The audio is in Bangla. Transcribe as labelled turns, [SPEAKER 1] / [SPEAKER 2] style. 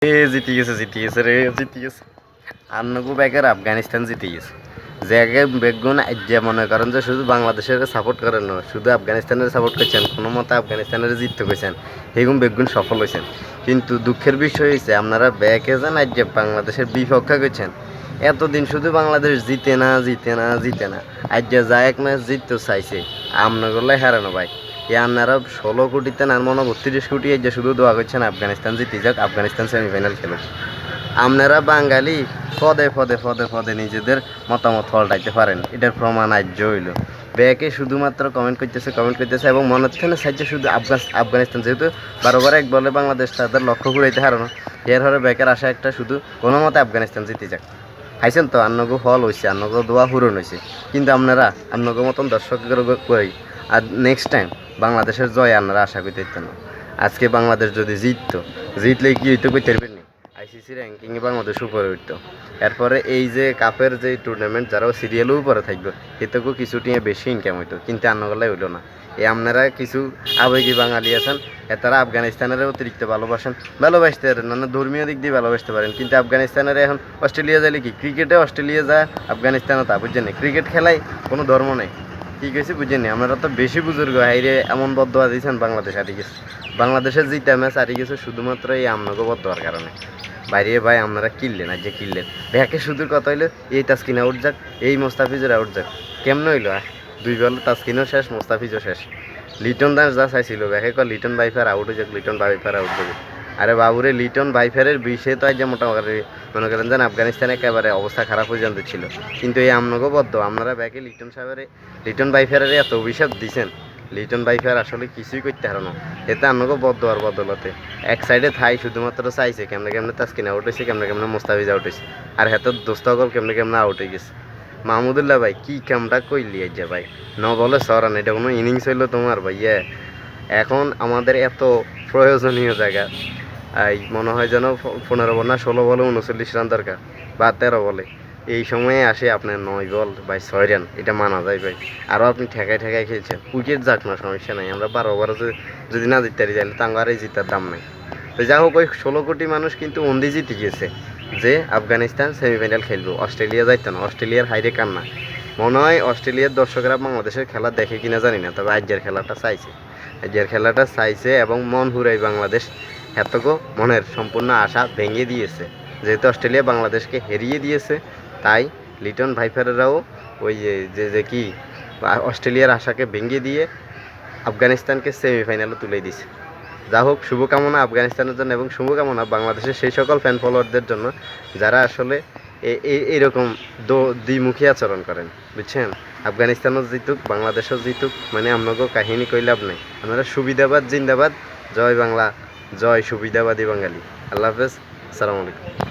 [SPEAKER 1] জিতে গেছে রে জিতে গেছে। আন্নগু ব্যাগের আফগানিস্তান জিতে গেছে। যে আগে বেগুন যে মনে করেন যে শুধু বাংলাদেশের সাপোর্ট করেন না, শুধু আফগানিস্তানের সাপোর্ট করছেন, কোনো মতে আফগানিস্তানের জিততে কইছেন, সেগুন বেগুন সফল হয়েছেন। কিন্তু দুঃখের বিষয় হয়েছে আপনারা ব্যাকে যান আজ যে বাংলাদেশের বিপক্ষে করছেন। এতদিন শুধু বাংলাদেশ জিতে না জিতে না জিতে না, আজ যে যা এক ম্যাচ জিততে চাইছে আমনগরলাই হারানো ভাই। আপনারা 16 কোটিতে না মনে 32 কোটি যে শুধু দোয়া করছেন আফগানিস্তান জিতে যাক, আফগানিস্তান সেমিফাইনাল খেলুক। আপনারা বাঙালি পদে পদে পদে পদে নিজেদের মতামত পাল্টাইতে পারেন, এটার প্রমাণ আজ্য হইল। ব্যাকে শুধুমাত্র কমেন্ট করতেছে এবং মনে হচ্ছে না সাহায্য শুধু আফগানিস্তান যেহেতু বারবার এক বলে বাংলাদেশ তাদের লক্ষ্য ঘুরাইতে হারানো, এর হরে ব্যাকের আশা একটা শুধু কোনো মতে আফগানিস্তান জিতে যাক। হাইছেন তো আন্নগো ফল হয়েছে, আন্নগো দোয়া পূরণ হয়েছে। কিন্তু আপনারা আন্নগো মতন দর্শকের করি আর নেক্সট টাইম বাংলাদেশের জয় আপনারা আশা করতে না। আজকে বাংলাদেশ যদি জিতলে কি হইতে করতে পারবেন না, আইসিসি র্যাঙ্কিংয়ে বাংলাদেশ উপরে উঠতো। এরপরে এই যে কাপের যে টুর্নামেন্ট যারাও সিরিয়ালও উপরে থাকবে, এতেও কিছু টিমে বেশি ইনকাম হইতো, কিন্তু আন্নগোলাই হইলো না। এই আপনারা কিছু আবেগী বাঙালি আছেন, তারা আফগানিস্তানের অতিরিক্ত ভালোবাসতে পারেন, মানে ধর্মীয় দিক দিয়ে ভালোবাসতে পারেন। কিন্তু আফগানিস্তানের এখন অস্ট্রেলিয়া যাইলে কি ক্রিকেটে অস্ট্রেলিয়া যায়, আফগানিস্তানও তা বুঝছেন না। ক্রিকেট খেলায় কোনো ধর্ম নেই, ঠিক আছে বুঝেন। আপনারা তো বেশি বুজুর্গ হাইরে এমন বদয়া দিয়েছেন, বাংলাদেশ হারিয়ে গেছে। বাংলাদেশের জিতা ম্যাচ হারিয়ে গেছে শুধুমাত্র এই আমনগো বদয়ার কারণে। বাইরে ভাই আপনারা কিনলেন আর যে কিনলেন ব্যাকে শুধুর কথা হইলো এই তাসকিন আউট যাক, এই মোস্তাফিজের আউট যাক, কেমন হইলো? 2 বল তাসকিনও শেষ, মোস্তাফিজও শেষ। লিটন দাস যা চাইছিল ব্যাকে কয় লিটন বাইফার আউট হয়ে যাক, লিটন বাইফার আউট যাবে। আরে বাবুরে লিটন বাইফারের বিষে তো আজ যে মোটামুটি মনে করেন যেন আফগানিস্তানে একেবারে অবস্থা খারাপ পর্যন্ত ছিল। কিন্তু এই আমনগো বদ্ধ আপনারা ব্যাকে লিটন বাইফারের এত অভিশাপ দিছেন, লিটন বাইফার আসলে কিছুই করতে হারো না। এতে আমনগো বদ্ধ আর বদলতে এক সাইডে থাই শুধুমাত্র চাইছে কেমনে তাসকিন আউট হয়েছে, কেমনে মোস্তাফিজ আউট হয়েছে, আর হেতর দোস্তাগল কেমনে আউট হয়ে গেছে। মাহমুদুল্লাহ ভাই কি কামটা কইলি আজ ভাই, ন বলে সরান, এটা কোনো ইনিংস হইলো তোমার ভাই? এখন আমাদের এত প্রয়োজনীয় জায়গা এই মনে হয় যেন 15 বল না 16 বলে 39 রান দরকার বা 13 বলে, এই সময়ে আসে আপনার 9 বল বাই 6 রান, এটা মানা যায় ভাই। আরও আপনি ঠেকায় খেলছেন, উইকেট যাক না সমস্যা নাই, আমরা 12 ওভারে যদি না জিততে পারি তাহলে তাঙ্গ আর এই জিতার দাম নাই। তো যাই হোক, ওই 16 কোটি মানুষ কিন্তু অন্দি জিতে গিয়েছে যে আফগানিস্তান সেমিফাইনাল খেলবো, অস্ট্রেলিয়া যাইতো না। অস্ট্রেলিয়ার হাইরে কান্না। মনে হয় অস্ট্রেলিয়ার দর্শকরা বাংলাদেশের খেলা দেখে কিনা জানি না, তবে আজকের খেলাটা চাইছে এবং মন হুরাই বাংলাদেশ এতগো মনের সম্পূর্ণ আশা ভেঙে দিয়েছে। যেহেতু অস্ট্রেলিয়া বাংলাদেশকে হারিয়ে দিয়েছে, তাই লিটন ভাইফারেরাও ওই যে কি অস্ট্রেলিয়ার আশাকে ভেঙে দিয়ে আফগানিস্তানকে সেমিফাইনালে তুলে দিয়েছে। যা হোক, শুভকামনা আফগানিস্তানের জন্য এবং শুভকামনা বাংলাদেশের সেই সকল ফ্যান ফলোয়ারদের জন্য যারা আসলে এইরকম দ্বিমুখী আচরণ করেন, বুঝছেন। আফগানিস্তানও জিতুক, বাংলাদেশও জিতুক, মানে আপনাকেও কাহিনী কই লাভ নেই। আপনারা সুবিধাবাদ জিন্দাবাদ, জয় বাংলা, জয় সুবিধাবাদী বাঙালি। আল্লাহ হাফেজ, আসসালামু আলাইকুম।